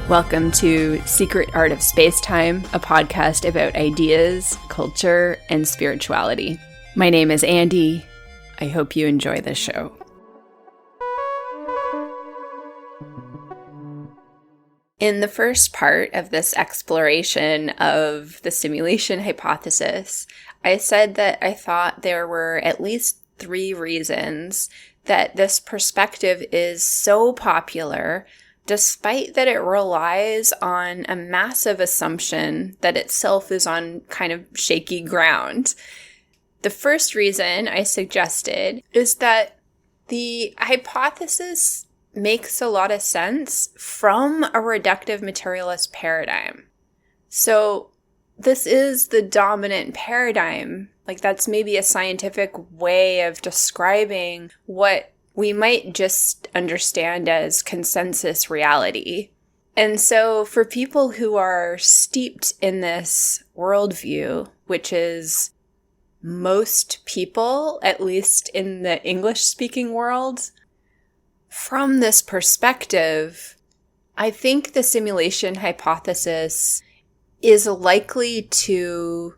Welcome to Secret Art of Spacetime, a podcast about ideas, culture, and spirituality. My name is Andy. I hope you enjoy this show. In the first part of this exploration of the simulation hypothesis, I said that I thought there were at least 3 reasons that this perspective is so popular, despite that it relies on a massive assumption that itself is on kind of shaky ground. The first reason I suggested is that the hypothesis makes a lot of sense from a reductive materialist paradigm. So this is the dominant paradigm. Like, that's maybe a scientific way of describing what we might just understand as consensus reality. And so for people who are steeped in this worldview, which is most people, at least in the English-speaking world, from this perspective, I think the simulation hypothesis is likely to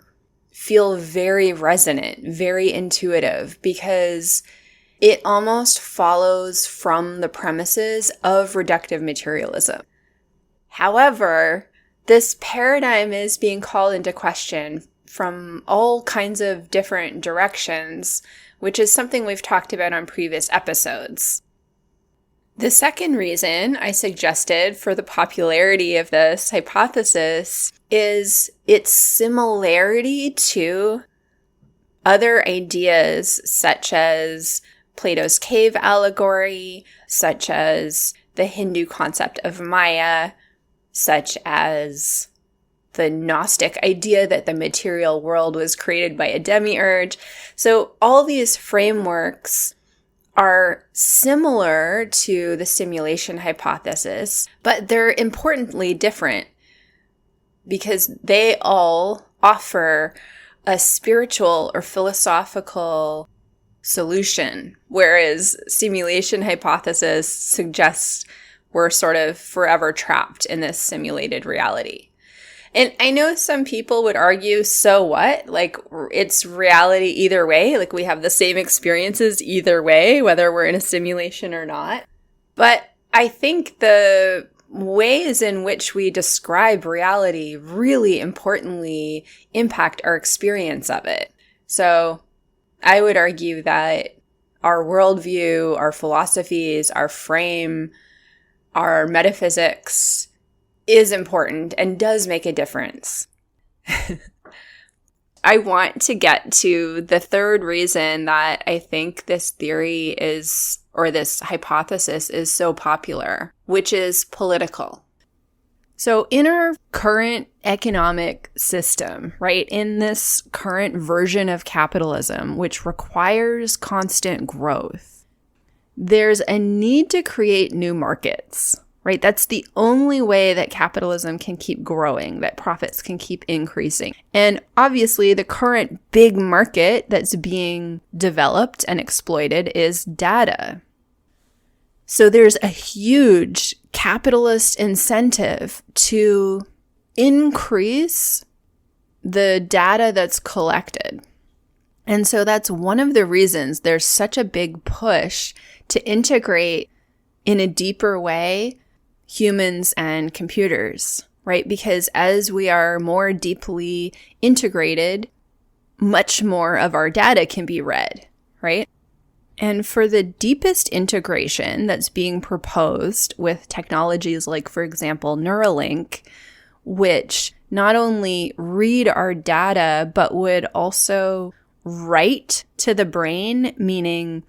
feel very resonant, very intuitive, because it almost follows from the premises of reductive materialism. However, this paradigm is being called into question from all kinds of different directions, which is something we've talked about on previous episodes. The second reason I suggested for the popularity of this hypothesis is its similarity to other ideas such as Plato's cave allegory, such as the Hindu concept of Maya, such as the Gnostic idea that the material world was created by a Demiurge. So all these frameworks are similar to the simulation hypothesis, but they're importantly different because they all offer a spiritual or philosophical solution, whereas simulation hypothesis suggests we're sort of forever trapped in this simulated reality. And I know some people would argue, so what? Like, it's reality either way. Like, we have the same experiences either way, whether we're in a simulation or not. But I think the ways in which we describe reality really importantly impact our experience of it. So I would argue that our worldview, our philosophies, our frame, our metaphysics is important and does make a difference. I want to get to the third reason that I think this theory is, or this hypothesis is so popular, which is political. So in our current economic system, right, in this current version of capitalism, which requires constant growth, there's a need to create new markets, right? That's the only way that capitalism can keep growing, that profits can keep increasing. And obviously, the current big market that's being developed and exploited is data. So there's a huge capitalist incentive to increase the data that's collected. And so that's one of the reasons there's such a big push to integrate in a deeper way humans and computers, right? Because as we are more deeply integrated, much more of our data can be read, right? And for the deepest integration that's being proposed with technologies like, for example, Neuralink, which not only read our data, but would also write to the brain, meaning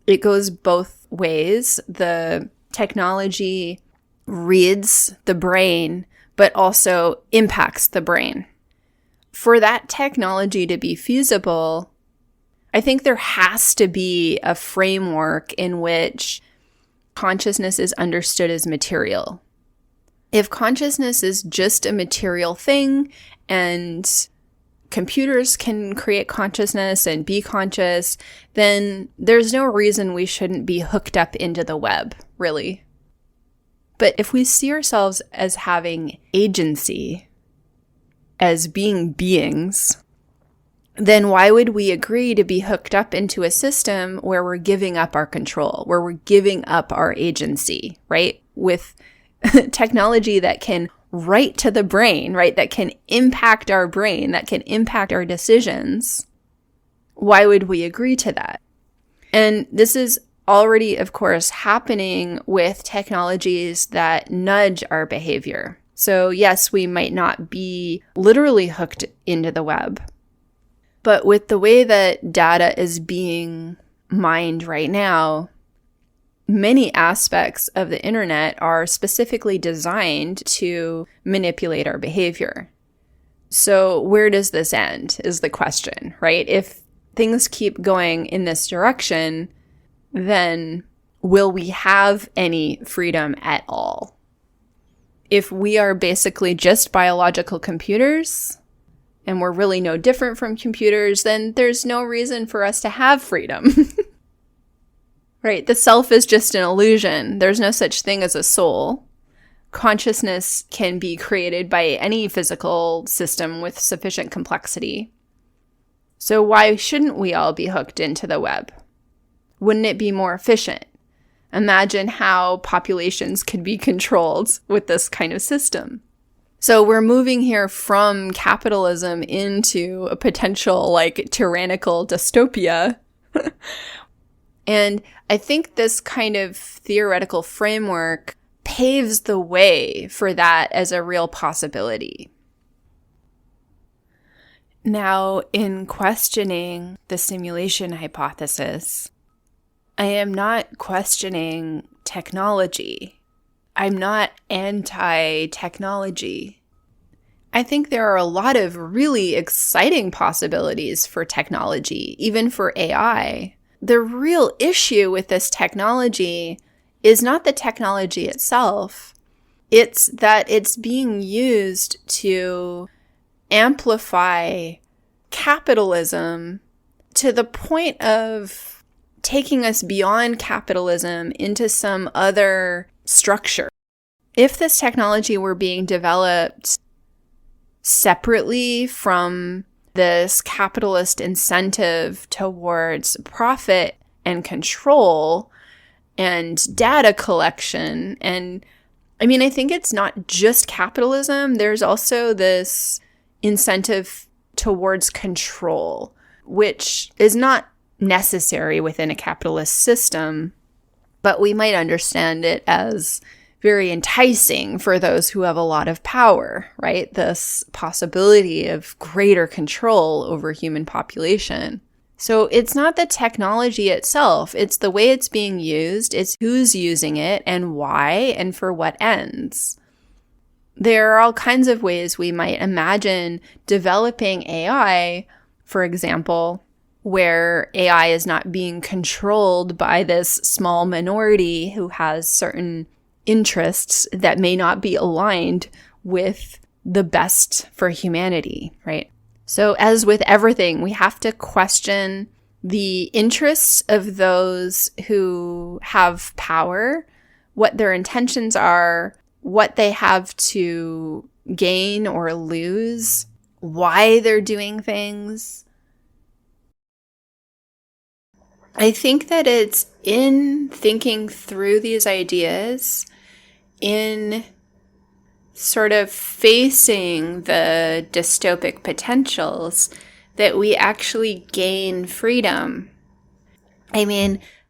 it goes both ways. The technology reads the brain, but also impacts the brain. For that technology to be feasible, I think there has to be a framework in which consciousness is understood as material. If consciousness is just a material thing and computers can create consciousness and be conscious, then there's no reason we shouldn't be hooked up into the web, really. But if we see ourselves as having agency, as being beings, then why would we agree to be hooked up into a system where we're giving up our control, where we're giving up our agency, right? With technology that can write to the brain, right? That can impact our brain, that can impact our decisions. Why would we agree to that? And this is already, of course, happening with technologies that nudge our behavior. So yes, we might not be literally hooked into the web, but with the way that data is being mined right now, many aspects of the internet are specifically designed to manipulate our behavior. So where does this end is the question, right? If things keep going in this direction, then will we have any freedom at all? If we are basically just biological computers, and we're really no different from computers, then there's no reason for us to have freedom. Right? The self is just an illusion. There's no such thing as a soul. Consciousness can be created by any physical system with sufficient complexity. So why shouldn't we all be hooked into the web? Wouldn't it be more efficient? Imagine how populations could be controlled with this kind of system. So we're moving here from capitalism into a potential tyrannical dystopia. And I think this kind of theoretical framework paves the way for that as a real possibility. Now, in questioning the simulation hypothesis, I am not questioning technology. I'm not anti-technology. I think there are a lot of really exciting possibilities for technology, even for AI. The real issue with this technology is not the technology itself. It's that it's being used to amplify capitalism to the point of taking us beyond capitalism into some other structure. If this technology were being developed separately from this capitalist incentive towards profit and control and data collection, and I think it's not just capitalism. There's also this incentive towards control, which is not necessary within a capitalist system, but we might understand it as very enticing for those who have a lot of power, right? This possibility of greater control over human population. So it's not the technology itself, it's the way it's being used, it's who's using it and why and for what ends. There are all kinds of ways we might imagine developing AI, for example, where AI is not being controlled by this small minority who has certain interests that may not be aligned with the best for humanity, right? So as with everything, we have to question the interests of those who have power, what their intentions are, what they have to gain or lose, why they're doing things. I think that it's in thinking through these ideas, in sort of facing the dystopic potentials, that we actually gain freedom.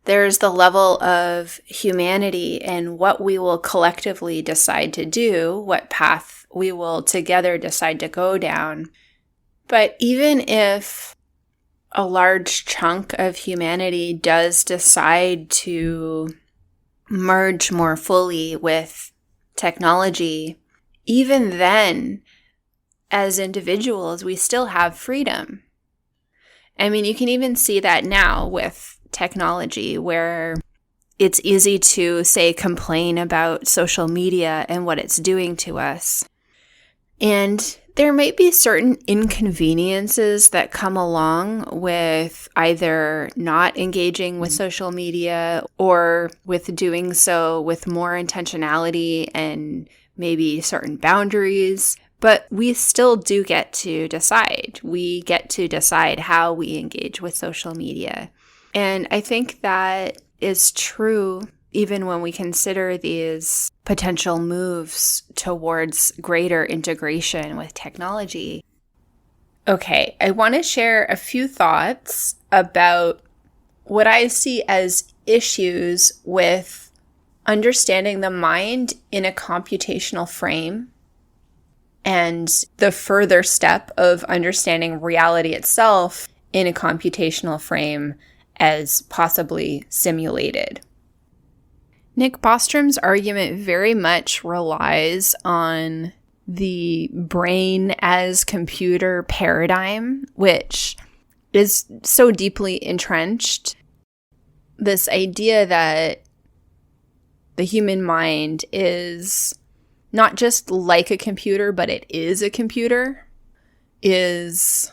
There's the level of humanity and what we will collectively decide to do, what path we will together decide to go down. But even if a large chunk of humanity does decide to merge more fully with technology, even then, as individuals, we still have freedom. You can even see that now with technology, where it's easy to, say, complain about social media and what it's doing to us. And there might be certain inconveniences that come along with either not engaging with social media or with doing so with more intentionality and maybe certain boundaries. But we still do get to decide. We get to decide how we engage with social media. And I think that is true even when we consider these potential moves towards greater integration with technology. Okay, I want to share a few thoughts about what I see as issues with understanding the mind in a computational frame and the further step of understanding reality itself in a computational frame as possibly simulated. Nick Bostrom's argument very much relies on the brain as computer paradigm, which is so deeply entrenched. This idea that the human mind is not just like a computer, but it is a computer, is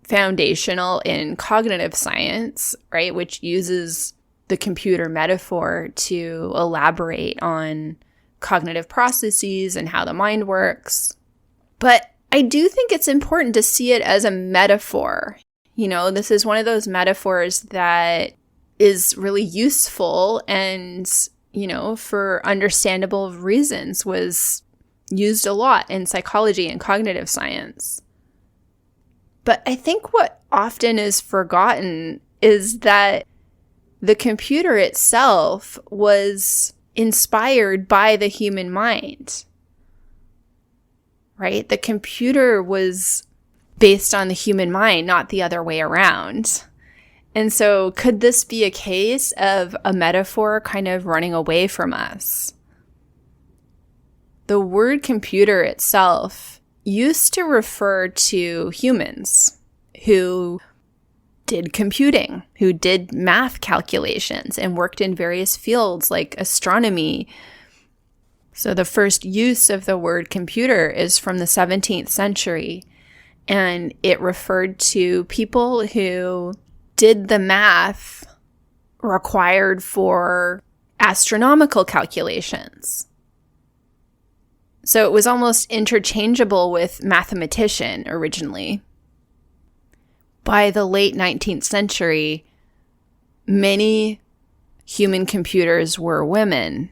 foundational in cognitive science, right? Which uses the computer metaphor to elaborate on cognitive processes and how the mind works. But I do think it's important to see it as a metaphor. You know, this is one of those metaphors that is really useful and, you know, for understandable reasons was used a lot in psychology and cognitive science. But I think what often is forgotten is that the computer itself was inspired by the human mind, right? The computer was based on the human mind, not the other way around. And so could this be a case of a metaphor kind of running away from us? The word computer itself used to refer to humans who did computing, who did math calculations and worked in various fields like astronomy. So the first use of the word computer is from the 17th century, and it referred to people who did the math required for astronomical calculations. So it was almost interchangeable with mathematician originally. By the late 19th century, many human computers were women.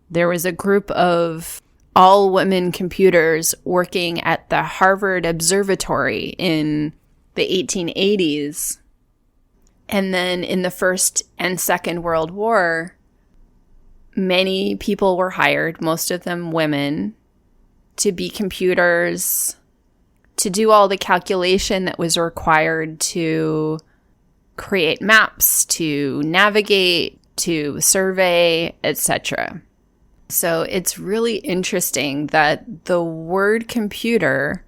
There was a group of all-women computers working at the Harvard Observatory in the 1880s. And then in the First and Second World War, many people were hired, most of them women, to be computers, to do all the calculation that was required to create maps, to navigate, to survey, etc. So it's really interesting that the word computer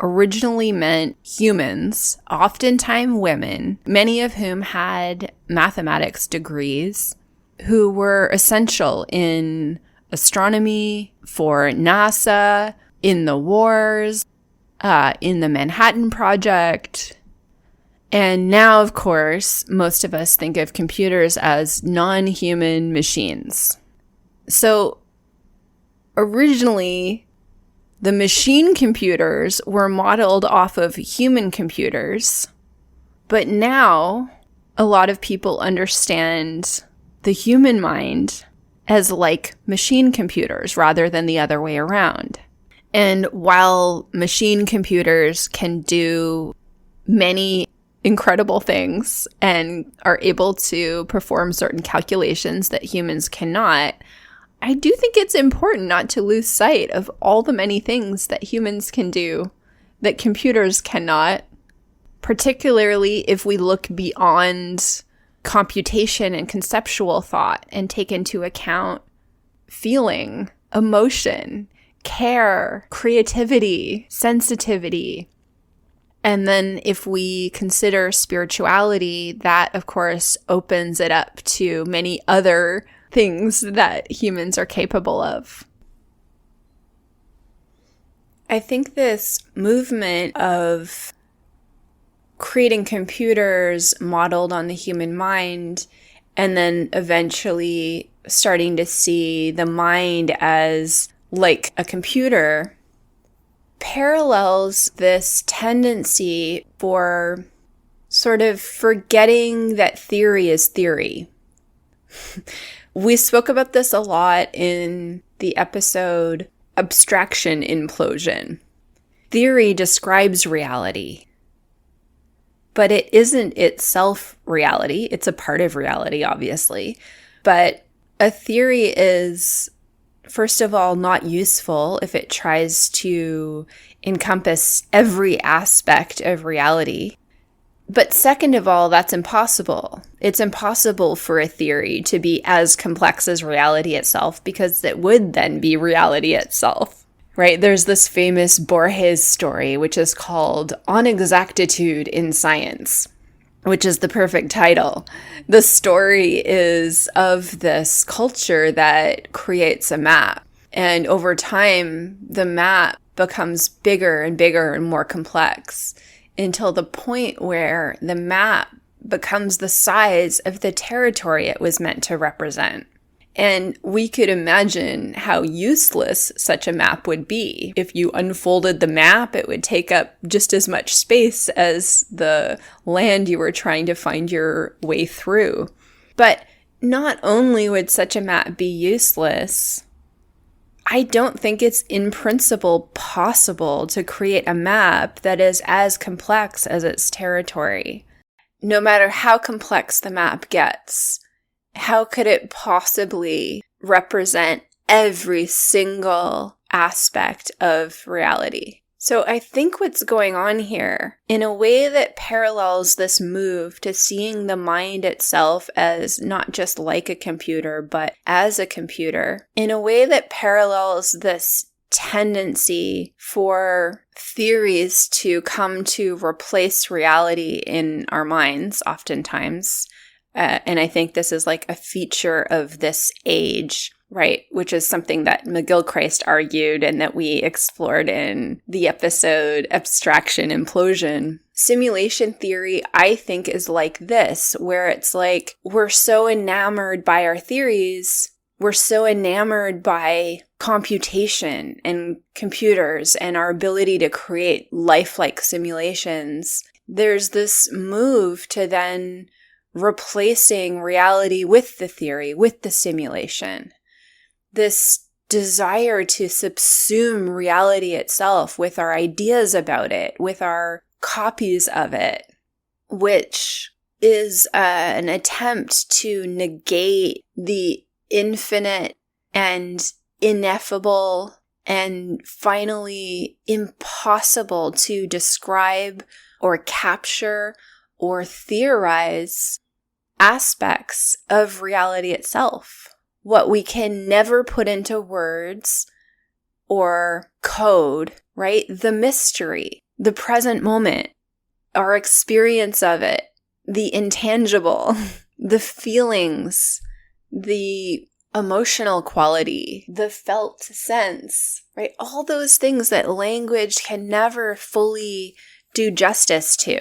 originally meant humans, oftentimes women, many of whom had mathematics degrees, who were essential in astronomy, for NASA, in the wars, in the Manhattan Project. And now, of course, most of us think of computers as non-human machines. So originally, the machine computers were modeled off of human computers, but now a lot of people understand the human mind as like machine computers rather than the other way around. And while machine computers can do many incredible things and are able to perform certain calculations that humans cannot, I do think it's important not to lose sight of all the many things that humans can do that computers cannot, particularly if we look beyond computation and conceptual thought and take into account feeling, emotion, care, creativity, sensitivity. And then if we consider spirituality, that of course opens it up to many other things that humans are capable of. I think this movement of creating computers modeled on the human mind and then eventually starting to see the mind as like a computer parallels this tendency for sort of forgetting that theory is theory. We spoke about this a lot in the episode Abstraction Implosion. Theory describes reality, but it isn't itself reality. It's a part of reality, obviously. But a theory is, first of all, not useful if it tries to encompass every aspect of reality. But second of all, that's impossible. It's impossible for a theory to be as complex as reality itself, because it would then be reality itself, right? There's this famous Borges story, which is called On Exactitude in Science, which is the perfect title. The story is of this culture that creates a map. And over time, the map becomes bigger and bigger and more complex, until the point where the map becomes the size of the territory it was meant to represent. And we could imagine how useless such a map would be. If you unfolded the map, it would take up just as much space as the land you were trying to find your way through. But not only would such a map be useless, I don't think it's in principle possible to create a map that is as complex as its territory. No matter how complex the map gets, how could it possibly represent every single aspect of reality? So I think what's going on here, in a way that parallels this move to seeing the mind itself as not just like a computer, but as a computer, in a way that parallels this tendency for theories to come to replace reality in our minds, oftentimes. And I think this is like a feature of this age, right? Which is something that McGilchrist argued and that we explored in the episode Abstraction Implosion. Simulation theory, I think, is like this, where it's like we're so enamored by our theories, we're so enamored by computation and computers and our ability to create lifelike simulations. There's this move to then replacing reality with the theory, with the simulation. This desire to subsume reality itself with our ideas about it, with our copies of it, which is an attempt to negate the infinite and ineffable and finally impossible to describe or capture or theorize aspects of reality itself. What we can never put into words or code, right? The mystery, the present moment, our experience of it, the intangible, the feelings, the emotional quality, the felt sense, right? All those things that language can never fully do justice to.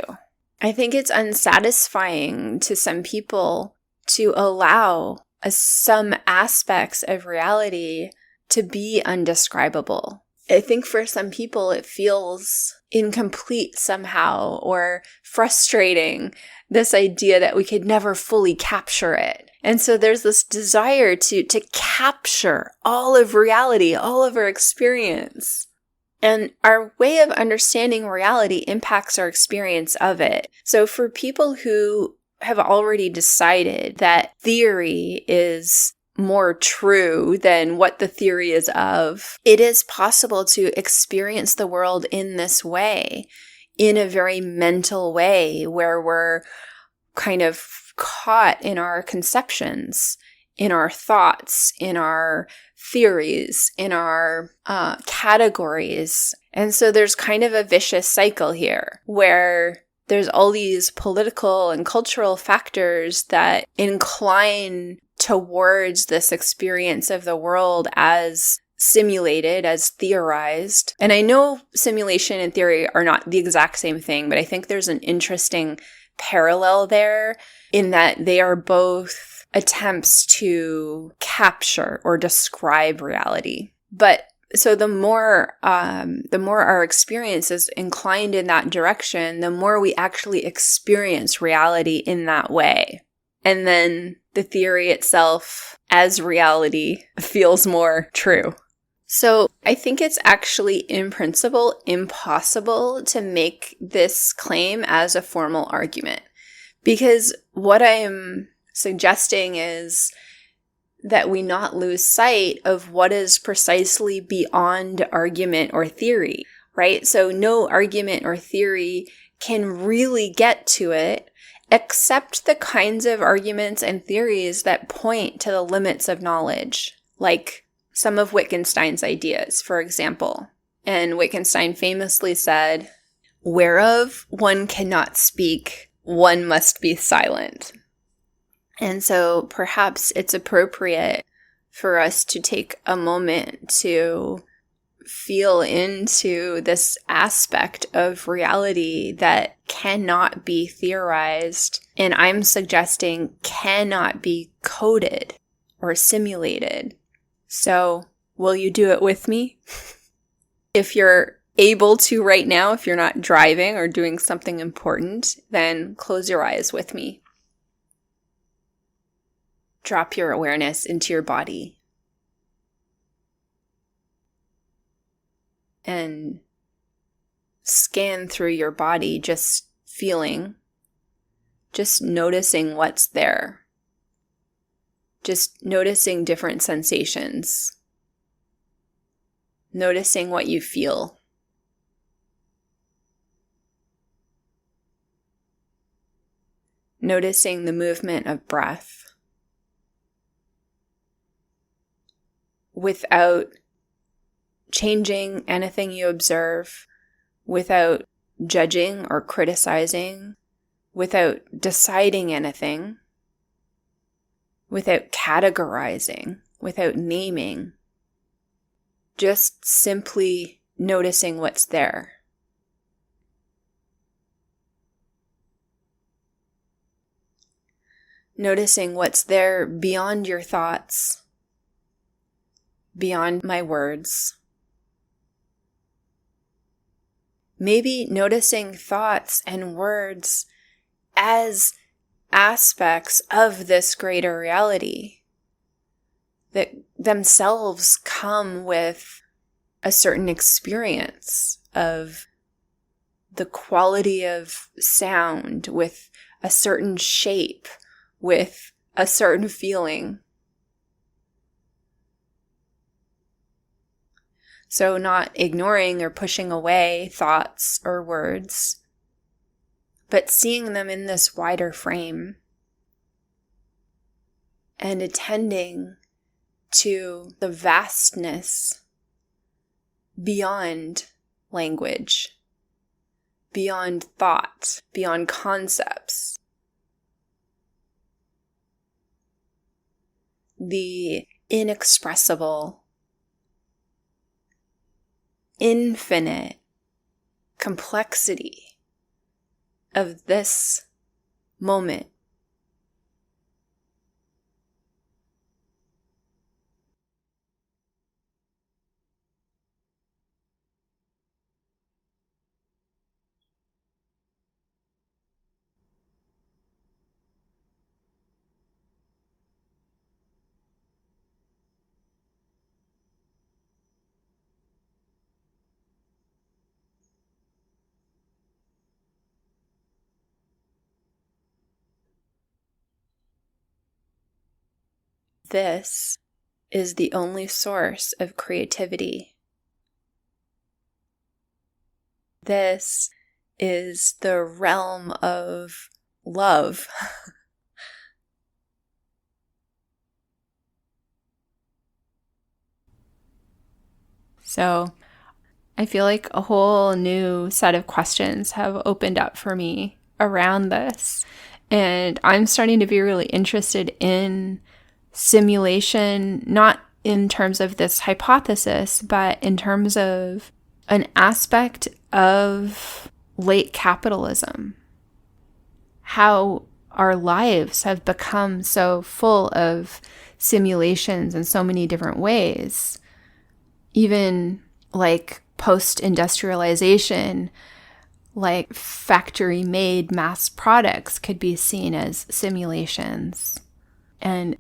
I think it's unsatisfying to some people to allow some aspects of reality to be undescribable. I think for some people it feels incomplete somehow or frustrating, this idea that we could never fully capture it. And so there's this desire to capture all of reality, all of our experience. And our way of understanding reality impacts our experience of it. So for people who have already decided that theory is more true than what the theory is of, it is possible to experience the world in this way, in a very mental way, where we're kind of caught in our conceptions, in our thoughts, in our theories, in our categories. And so there's kind of a vicious cycle here where there's all these political and cultural factors that incline towards this experience of the world as simulated, as theorized. And I know simulation and theory are not the exact same thing, but I think there's an interesting parallel there in that they are both attempts to capture or describe reality. But so the more our experience is inclined in that direction, the more we actually experience reality in that way. And then the theory itself as reality feels more true. So I think it's actually, in principle, impossible to make this claim as a formal argument. Because what I'm suggesting is that we not lose sight of what is precisely beyond argument or theory, right? So no argument or theory can really get to it, except the kinds of arguments and theories that point to the limits of knowledge, like some of Wittgenstein's ideas, for example. And Wittgenstein famously said, "Whereof one cannot speak, one must be silent." And so perhaps it's appropriate for us to take a moment to feel into this aspect of reality that cannot be theorized, and I'm suggesting cannot be coded or simulated. So, will you do it with me? If you're able to right now, if you're not driving or doing something important, then close your eyes with me. Drop your awareness into your body. And scan through your body, just feeling, just noticing what's there. Just noticing different sensations. Noticing what you feel. Noticing the movement of breath. Without changing anything you observe, without judging or criticizing, without deciding anything, without categorizing, without naming, just simply noticing what's there. Noticing what's there beyond your thoughts, beyond my words. Maybe noticing thoughts and words as aspects of this greater reality that themselves come with a certain experience of the quality of sound, with a certain shape, with a certain feeling. So not ignoring or pushing away thoughts or words, but seeing them in this wider frame and attending to the vastness beyond language, beyond thought, beyond concepts. The inexpressible, infinite complexity of this moment. This is the only source of creativity. This is the realm of love. So, I feel like a whole new set of questions have opened up for me around this. And I'm starting to be really interested in simulation, not in terms of this hypothesis, but in terms of an aspect of late capitalism. How our lives have become so full of simulations in so many different ways. Even like post-industrialization, like factory-made mass products could be seen as simulations. And,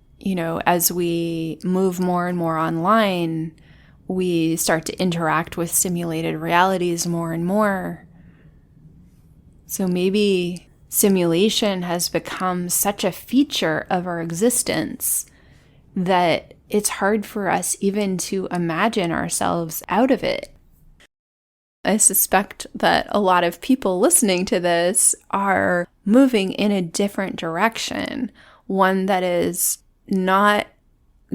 as we move more and more online, we start to interact with simulated realities more and more. So maybe simulation has become such a feature of our existence that it's hard for us even to imagine ourselves out of it. I suspect that a lot of people listening to this are moving in a different direction, one that is not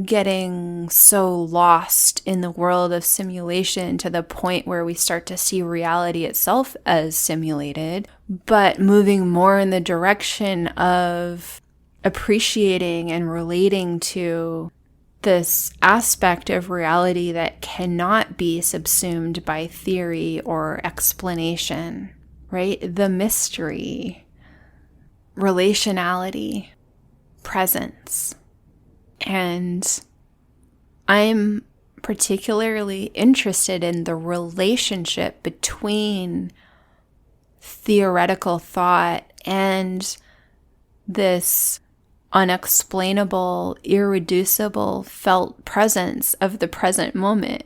getting so lost in the world of simulation to the point where we start to see reality itself as simulated, but moving more in the direction of appreciating and relating to this aspect of reality that cannot be subsumed by theory or explanation, right? The mystery, relationality, presence. And I'm particularly interested in the relationship between theoretical thought and this unexplainable, irreducible felt presence of the present moment.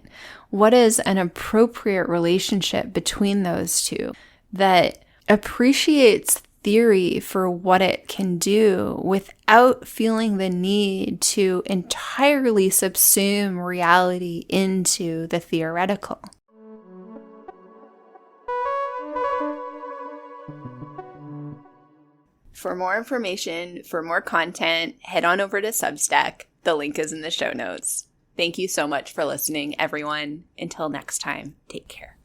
What is an appropriate relationship between those two that appreciates theory for what it can do without feeling the need to entirely subsume reality into the theoretical? For more information, for more content, head on over to Substack. The link is in the show notes. Thank you so much for listening, everyone. Until next time, take care.